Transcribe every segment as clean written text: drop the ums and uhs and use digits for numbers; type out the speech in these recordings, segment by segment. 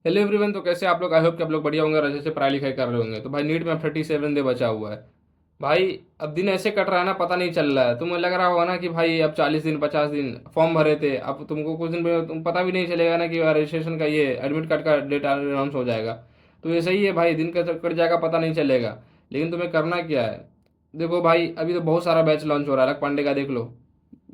Hello everyone, तो कैसे आप लोग? आई होप कि आप लोग बढ़िया होंगे और अच्छे से पढ़ाई लिखाई कर रहे होंगे। तो भाई नीट में अब 37 डे बचा हुआ है। भाई अब दिन ऐसे कट रहा है ना, पता नहीं चल रहा है। तुम्हें लग रहा होगा ना कि भाई अब 40 दिन 50 दिन फॉर्म भरे थे, अब तुमको कुछ दिन में तुम पता भी नहीं चलेगा ना कि रजिस्ट्रेशन का ये एडमिट कार्ड का डेट अनाउंस हो जाएगा। तो ये सही है भाई, दिन का कट जाएगा पता नहीं चलेगा। लेकिन तुम्हें करना क्या है? देखो भाई, अभी तो बहुत सारा बैच लॉन्च हो रहा है। अलग पांडे का देख लो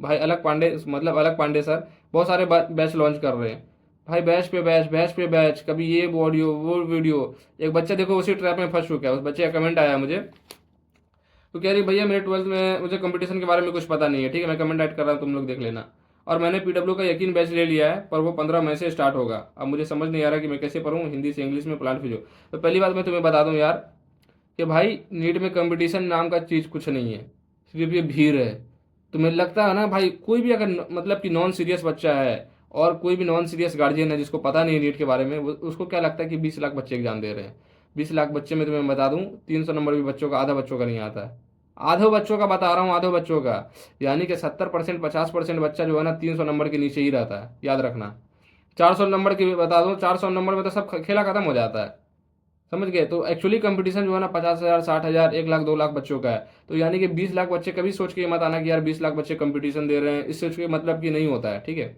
भाई, अलग पांडे मतलब अलग पांडे सर बहुत सारे बैच लॉन्च कर रहे हैं। भाई बैच पे बैच, बैच पे बैच, कभी ये ऑडियो वो वीडियो। एक बच्चा देखो उसी ट्रैप में फंस चुका है। उस बच्चे का कमेंट आया मुझे, तो कह रही भैया मेरे 12th में मुझे कंपटीशन के बारे में कुछ पता नहीं है। ठीक है, मैं कमेंट ऐड कर रहा हूँ, तुम लोग देख लेना। और मैंने पीडब्ल्यू का यकीन बैच ले लिया है, पर वो 15 मई से स्टार्ट होगा। अब मुझे समझ नहीं आ रहा कि मैं कैसे पढ़ूँ हिंदी से इंग्लिश में प्लांट फिजियो। तो पहली बात मैं तुम्हें बता दूं यार, कि भाई नीट में कंपटीशन नाम का चीज़ कुछ नहीं है, सिर्फ ये भीड़ है। तुम्हें लगता है ना भाई, कोई भी अगर मतलब कि नॉन सीरियस बच्चा है और कोई भी नॉन सीरियस गार्जियन है जिसको पता नहीं है नीट के बारे में, उसको क्या लगता है कि 20 लाख बच्चे एग्जाम दे रहे हैं। 20 लाख बच्चे में तुम्हें बता दूं, 300 नंबर भी बच्चों का, आधा बच्चों का नहीं आता है। आधो बच्चों का बता रहा हूँ, आधो बच्चों का। यानी कि 70% 50% बच्चा जो है ना, 300 नंबर के नीचे ही रहता है, याद रखना। 400 नंबर की भी बता दूं, 400 नंबर में तो सब खेला खत्म हो जाता है। समझ गए? तो एक्चुअली कंपटीशन जो है ना, 50,000 60,000 1 लाख 2 लाख बच्चों का है। तो यानी कि 20 लाख बच्चे, कभी सोच के मत आना कि यार 20 लाख बच्चे कंपटीशन दे रहे हैं, इससे सोच के मतलब कि नहीं होता है। ठीक है,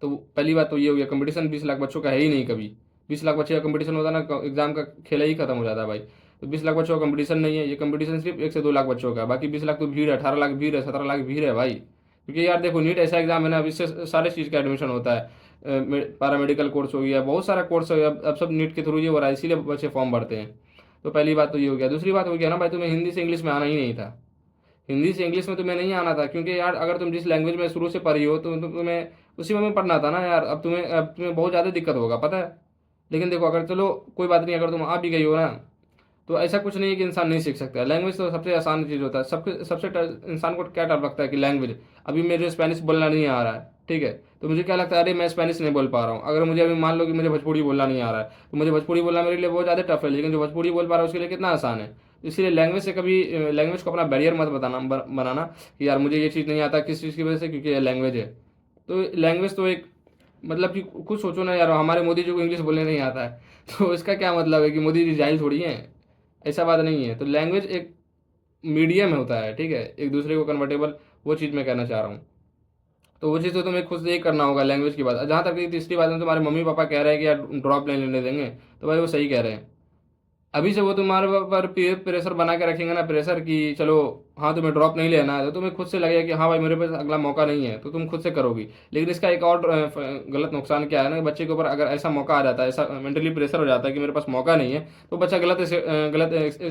तो पहली बात तो ये हो गया, कंपटीशन 20 लाख बच्चों का है ही नहीं कभी। 20 लाख बच्चे का कंपटीशन होता ना, एग्जाम का खेला ही खत्म हो जाता है भाई। तो 20 लाख बच्चों का कंपटीशन नहीं है, ये कंपटीशन सिर्फ 1 से 2 लाख बच्चों का है। बाकी 20 लाख तो भीड़ है, 18 लाख भीड़ है, 17 लाख भीड़ है भाई। क्योंकि यार देखो, नीट ऐसा एग्जाम है ना, अब इससे सारे चीज़ का एडमिशन होता है। पैरामेडिकल कोर्स हो गया, बहुत सारा कोर्स हो गया, अब सब नीट के थ्रू ही हो रहा है, इसीलिए बच्चे फॉर्म भरते हैं। तो पहली बात तो ये हो गया। दूसरी बात हो गया ना भाई, तुम्हें हिंदी से इंग्लिश में आना ही नहीं था। हिंदी से इंग्लिश में तुम्हें नहीं आना था, क्योंकि यार अगर तुम जिस लैंग्वेज में शुरू से पढ़ी हो तो तुम्हें उसी में पढ़ना था ना यार। अब तुम्हें बहुत ज़्यादा दिक्कत होगा, पता है। लेकिन देखो, अगर चलो कोई बात नहीं, अगर तुम आ भी गई हो ना, तो ऐसा कुछ नहीं है कि इंसान नहीं सीख सकता है। लैंग्वेज तो सबसे आसान चीज़ होता है। सबके सबसे इंसान को क्या डर लगता है कि लैंग्वेज। अभी मुझे स्पेनिश बोलना नहीं आ रहा है, ठीक है, तो मुझे क्या लगता है, अरे मैं स्पेनिश नहीं बोल पा रहा हूँ। अगर मुझे अभी मान लो कि मुझे भोजपुरी बोलना नहीं आ रहा है, तो मुझे भोजपुरी बोलना मेरे लिए बहुत ज़्यादा टफ है। लेकिन जो भोजपुरी बोल पा रहा है उसके लिए कितना आसान है। इसलिए लैंग्वेज से कभी लैंग्वेज को अपना बैरियर मत बनाना कि यार मुझे ये चीज़ नहीं आता, किस चीज़ की वजह से, क्योंकि ये लैंग्वेज है। तो लैंग्वेज तो एक मतलब कि खुद सोचो ना यार, हमारे मोदी जी को इंग्लिश बोलने नहीं आता है तो इसका क्या मतलब है कि मोदी जी जाहिल थोड़ी हैं? ऐसा बात नहीं है। तो लैंग्वेज एक मीडियम होता है, ठीक है, एक दूसरे को कन्वर्टेबल। वो चीज़ मैं कहना चाह रहा हूँ। तो वो चीज़ तो तुम्हें खुद से ही करना होगा लैंग्वेज की बात। जहाँ तक कि तीसरी बात में तुम्हारे मम्मी पापा कह रहे हैं कि यार ड्रॉप नहीं लेने देंगे, तो भाई वो सही कह रहे हैं। अभी से वो तुम्हारे पर पीयर प्रेशर बना के रखेंगे ना, प्रेशर कि चलो हाँ तुम्हें ड्रॉप नहीं लेना है, तो तुम्हें खुद से लगेगा कि हाँ भाई मेरे पास अगला मौका नहीं है, तो तुम खुद से करोगी। लेकिन इसका एक और गलत नुकसान क्या है ना, बच्चे के ऊपर अगर ऐसा मौका आ जाता है, ऐसा मेंटली प्रेशर हो जाता है कि मेरे पास मौका नहीं है, तो बच्चा गलत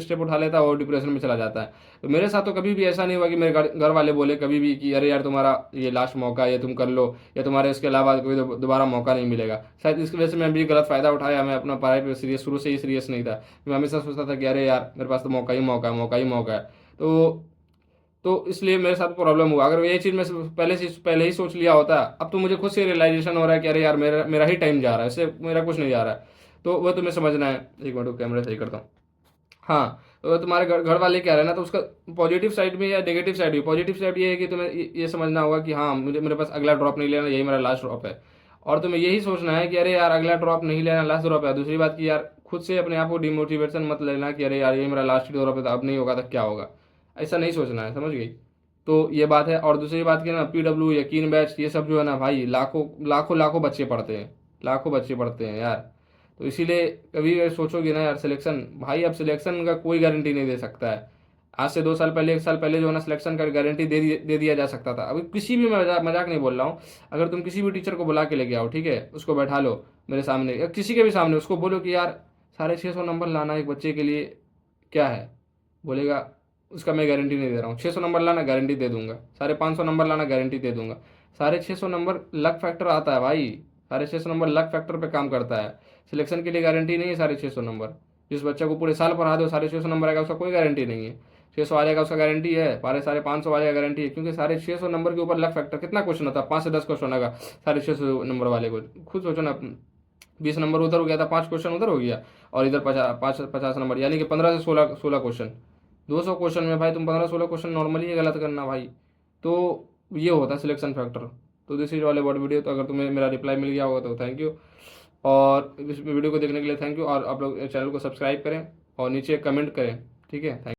स्टेप उठा लेता है और डिप्रेशन में चला जाता है। तो मेरे साथ तो कभी भी ऐसा नहीं हुआ कि मेरे घर वाले बोले कभी भी कि अरे यार तुम्हारा ये लास्ट मौका है, ये तुम कर लो, या तुम्हारे इसके अलावा कोई दोबारा मौका नहीं मिलेगा। शायद इसकी वजह से मैं भी गलत फायदा उठाया। मैं अपना पढ़ाई पर सीरियस, शुरू से ही सीरियस नहीं था। मैं हमेशा सोचता था कि अरे यार मेरे पास तो मौका ही मौका है, मौका ही मौका है। तो इसलिए मेरे साथ प्रॉब्लम हुआ। अगर ये चीज़ मैं पहले ही सोच लिया होता, अब तो मुझे खुद से रियलाइजेशन हो रहा है कि अरे यार मेरा मेरा ही टाइम जा रहा है, इससे मेरा कुछ नहीं जा रहा है। तो वो तुम्हें समझना है। एक मिनट, कैमरा सही करता हूँ। हाँ, तो तुम्हारे घर घर वाले कह रहे हैं ना, तो उसका पॉजिटिव साइड भी या नेगेटिव साइड भी। पॉजिटिव साइड ये है कि तुम्हें ये समझना होगा कि हाँ मुझे, मेरे पास अगला ड्रॉप नहीं लेना, यही मेरा लास्ट ड्रॉप है। और तुम्हें यही सोचना है कि अरे यार अगला ड्रॉप नहीं लेना, लास्ट ड्रॉप है। दूसरी बात कि यार खुद से अपने आप को डिमोटिवेशन मत लेना कि अरे यार ये मेरा लास्ट ड्रॉप है, तो अब नहीं होगा तो क्या होगा। ऐसा नहीं सोचना है, समझ गई? तो ये बात है। और दूसरी बात की ना, पीडब्ल्यू यकीन बैच ये सब जो है ना भाई, लाखों लाखों लाखों बच्चे पढ़ते हैं, लाखों बच्चे पढ़ते हैं यार। तो इसीलिए कभी अगर सोचोगे ना यार सिलेक्शन, भाई अब सिलेक्शन का कोई गारंटी नहीं दे सकता है। आज से 2 साल पहले, 1 साल पहले जो है ना, सिलेक्शन का गारंटी दे दिया जा सकता था। अभी किसी भी, मैं मजाक नहीं बोल रहा हूँ, अगर तुम किसी भी टीचर को बुला के लेके आओ, ठीक है, उसको बैठा लो मेरे सामने या किसी के भी सामने, उसको बोलो कि यार 650 नंबर लाना एक बच्चे के लिए क्या है, बोलेगा उसका मैं गारंटी नहीं दे रहा हूँ। 600 नंबर लाना गारंटी दे दूंगा, 550 नंबर लाना गारंटी दे दूंगा। 650 नंबर लक फैक्टर आता है भाई, 650 नंबर लक फैक्टर पे काम करता है। सिलेक्शन के लिए गारंटी नहीं है 650 नंबर। जिस बच्चे को पूरे साल पढ़ा दो 650 नंबर आएगा, उसका कोई गारंटी नहीं है। 600 आ जाएगा उसका गारंटी है, 550 आ जाएगा गारंटी है, क्योंकि 650 नंबर के ऊपर लक फैक्टर कितना क्वेश्चन होता है, 5 से 10 क्वेश्चन होगा 650 नंबर वाले को। खुद सोचो ना, 20 नंबर उधर हो गया था, 5 क्वेश्चन उधर हो गया, और इधर 50 नंबर, यानी कि 15 से 16 क्वेश्चन। 200 क्वेश्चन में भाई तुम 15 16 क्वेश्चन नॉर्मली गलत करना भाई। तो ये होता है सिलेक्शन फैक्टर। तो this is all about video. तो अगर तुम्हें मेरा रिप्लाई मिल गया होगा तो थैंक यू। और इस वीडियो को देखने के लिए थैंक यू, और आप लोग चैनल को सब्सक्राइब करें और नीचे कमेंट करें, ठीक है। थैंक